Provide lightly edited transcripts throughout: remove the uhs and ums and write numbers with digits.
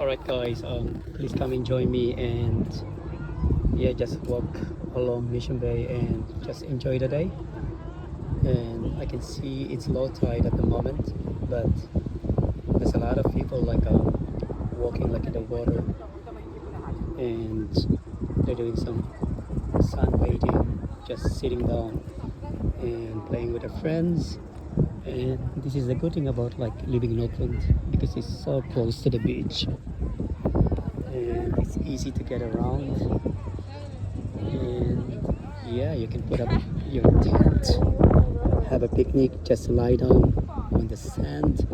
Alright guys, please come and join me and yeah, just walk along Mission Bay and just enjoy the day. And I can see it's low tide at the moment, but there's a lot of people walking like in the water, and they're doing some sunbathing, just sitting down and playing with their friends. And this is the good thing about like living in Auckland because it's so close to the beach and it's easy to get around. And yeah, you can put up your tent, have a picnic, just lie down on the sand,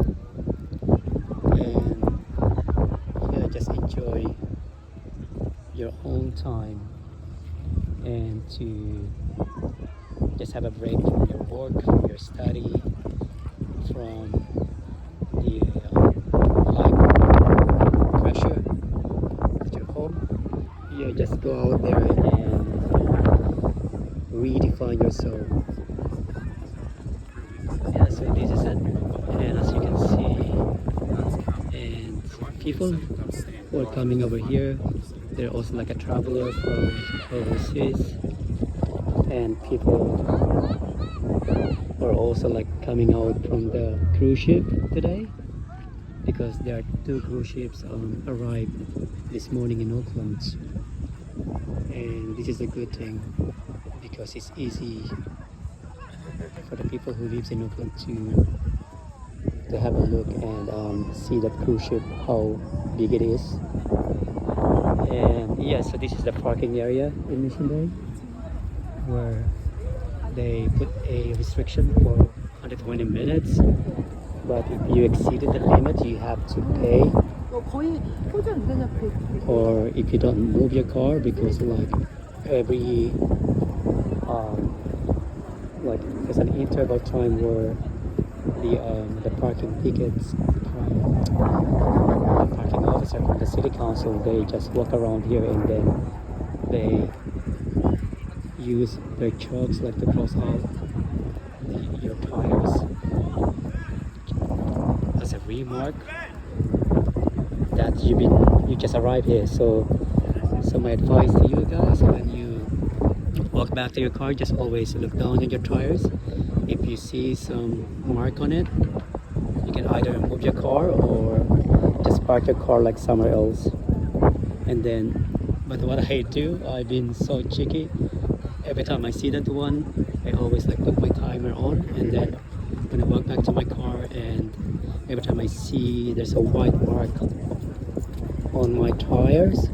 and yeah, just enjoy your own time and to just have a break from your work, from your study, from the life pressure at your home. Yeah, just go out there and redefine yourself. Yeah, so this is it, and as you can see, and people who are coming over here, they're also like a traveler from overseas, and people are also like coming out from the cruise ship today because there are two cruise ships arrived this morning in Auckland, and this is a good thing because it's easy for the people who lives in Auckland to have a look and see that cruise ship, how big it is. And yeah, so this is the parking area in Mission Bay where they put a restriction for 120 minutes, but if you exceeded the limit you have to pay, or if you don't move your car, because like every like there's an interval time where the parking tickets from the parking officer from the city council, they just walk around here and then they use their chalks like to cross out your tires as a remark that you just arrived here. So my advice to you guys, when you walk back to your car, just always look down at your tires. If you see some mark on it, you can either move your car or just park your car like somewhere else. And then, but what I do, I've been so cheeky. Every time I see that one, I always like put my timer on, and then when I walk back to my car, and every time I see there's a white mark on my tires,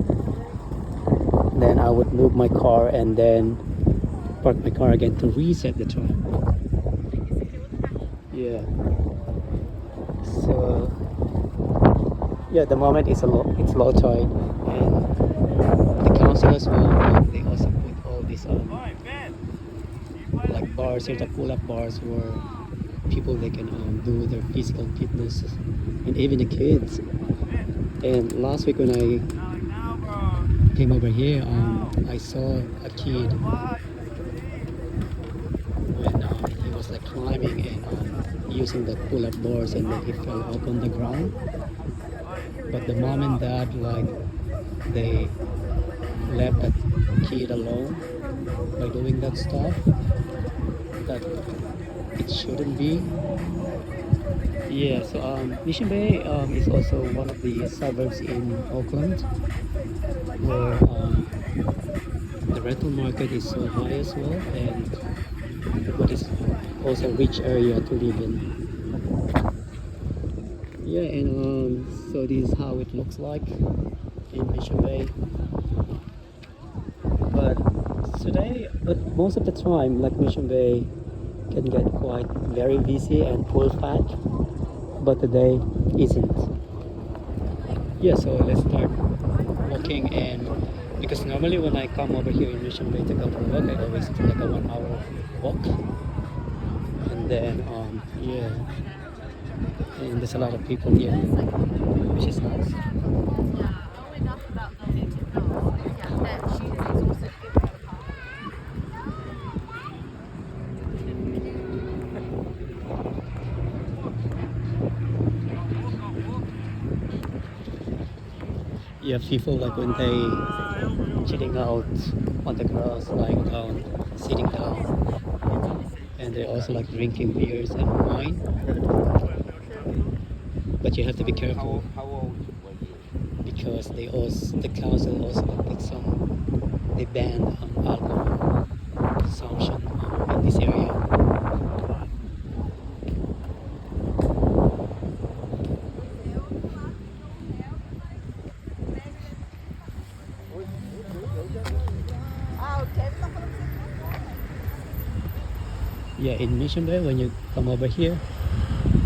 then I would move my car and then park my car again to reset the time. Yeah. So yeah, the moment it's low tide, and the council as well. They also put all these like bars here, the pull-up bars where people they can do their physical fitness, and even the kids. And last week when I came over here, I saw a kid when he was like climbing and using the pull-up bars, and then he fell up on the ground. But the mom and dad, like, they left that kid alone by doing that stuff that it shouldn't be. Yeah, so Mission Bay is also one of the suburbs in Auckland where the rental market is so high as well, and but it's also a rich area to live in. Yeah, and so this is how it looks like in Mission Bay. But most of the time, like Mission Bay can get quite very busy and full packed, but today isn't. Yeah, so let's start walking, and because normally when I come over here in Mission Bay to go for a walk, I always do like a 1 hour walk, and then yeah, and there's a lot of people here, which is nice. Yeah, people like when they chilling out on the grass, lying down, sitting down, and they also like drinking beers and wine. But you have to be careful How old were you? because the council also like put some they banned alcohol consumption in this area. Yeah, in Mission Bay when you come over here,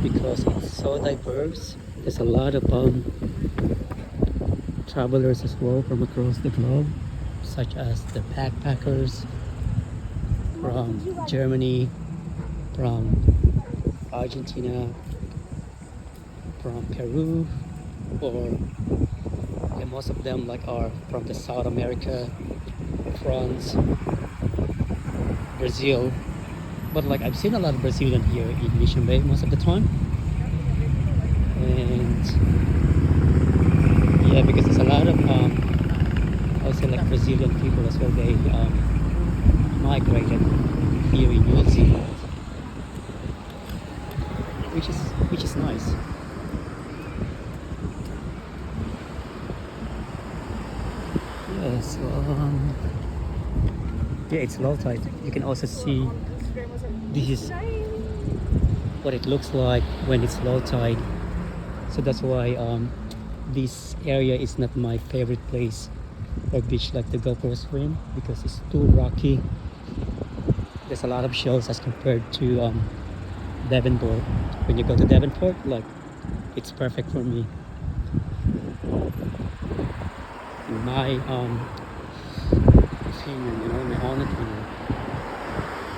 because it's so diverse, there's a lot of travelers as well from across the globe, such as the backpackers from Germany, from Argentina, from Peru, or and most of them like are from the South America, France, Brazil. But like I've seen a lot of Brazilian here in Mission Bay most of the time, and yeah, because there's a lot of also like Brazilian people as well. They migrated here in New Zealand, which is nice. Yeah, so yeah, it's low tide. You can also see this is what it looks like when it's low tide. So that's why this area is not my favorite place or beach like to go for a swim because it's too rocky. There's a lot of shells as compared to Devonport. When you go to Devonport, like it's perfect for me. In my opinion, my own opinion.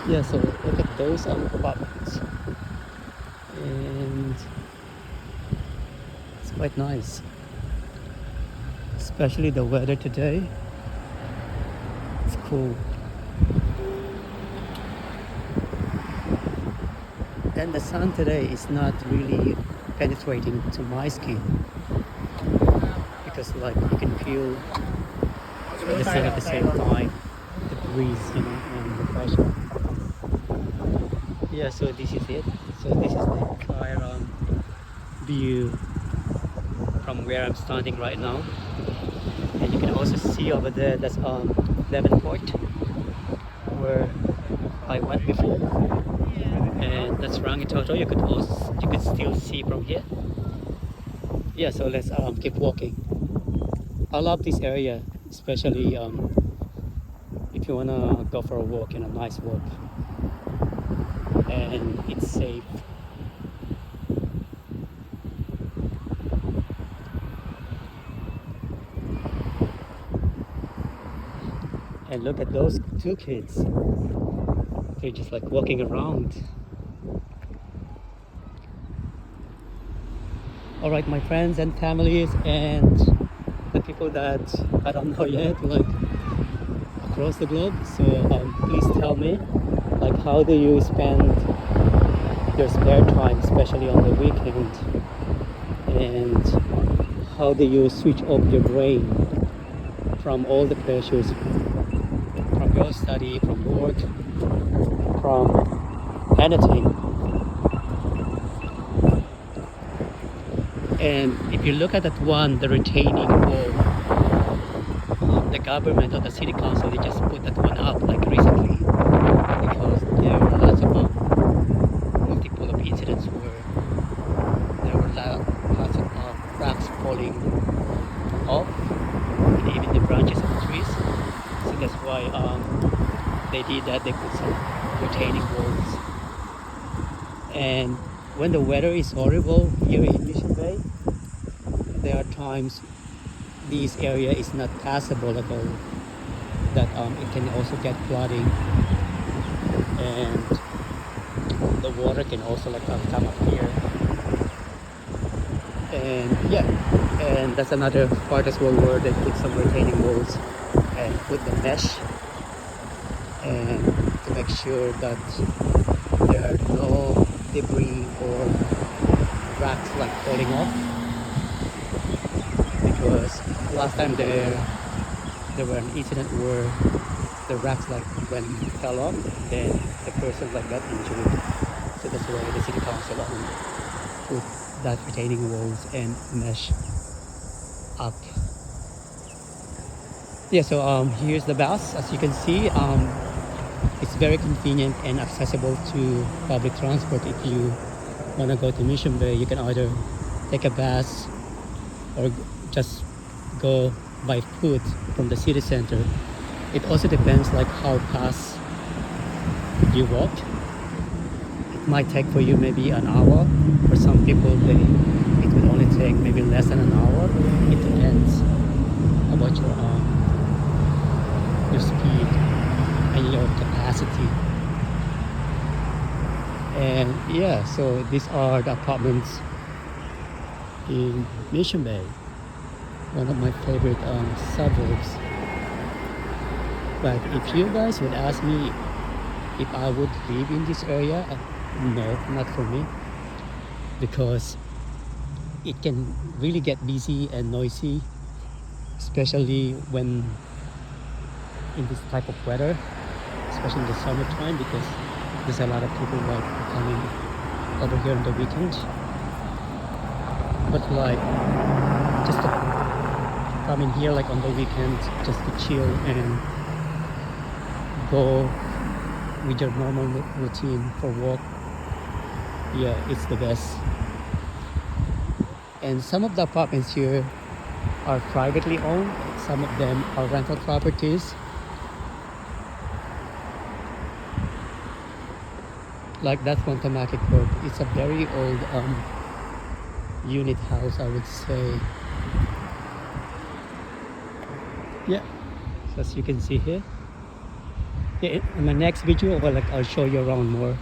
Yeah, so look at those apartments, and it's quite nice, especially the weather today. It's cool. And the sun today is not really penetrating to my skin because like you can feel the sun at the same time, the breeze, and the pressure. Yeah, so this is it. So this is the entire view from where I'm standing right now. And you can also see over there that's Devonport where I went before. And that's Rangitoto. You could still see from here. Yeah, so let's keep walking. I love this area, especially if you wanna go for a walk and a nice walk, and it's safe. And look at those two kids. They're just like walking around. All right, my friends and families and the people that I don't know yet, like across the globe. So please tell me, like, how do you spend your spare time, especially on the weekend, and how do you switch off your brain from all the pressures, from your study, from work, from anything. And if you look at that one, the retaining wall, the government or the city council, they just put that one up like recently because there were lots of multiple of incidents where there were lots of rocks falling off and even the branches of the trees. So that's why they did that. They put some retaining walls. And when the weather is horrible here in Mission Bay, there are times this area is not passable at all. That it can also get flooding, and the water can also like come up here. And yeah, and that's another part as well where they put some retaining walls and put the mesh and to make sure that there are no debris or rocks like falling off because last time there were an incident where the racks like when fell off, then the person like got injured. So that's why the city council put that retaining walls and mesh up. Yeah, so here's the bus. As you can see, it's very convenient and accessible to public transport. If you want to go to Mission Bay, you can either take a bus or just go by foot from the city center. It also depends like how fast you walk. It might take for you maybe an hour. For some people, it would only take maybe less than an hour. It depends about your speed and your capacity. And yeah, so these are the apartments in Mission Bay, one of my favorite suburbs. But if you guys would ask me if I would live in this area, no, not for me, because it can really get busy and noisy, especially when in this type of weather, especially in the summertime, because there's a lot of people like coming over here on the weekend. But like just to come in here like on the weekend just to chill and go with your normal routine for walk, yeah, it's the best. And some of the apartments here are privately owned, some of them are rental properties. Like that one Tamaki Court, it's a very old unit house, I would say. Yeah, so as you can see here. Yeah, in my next video, I'll show you around more.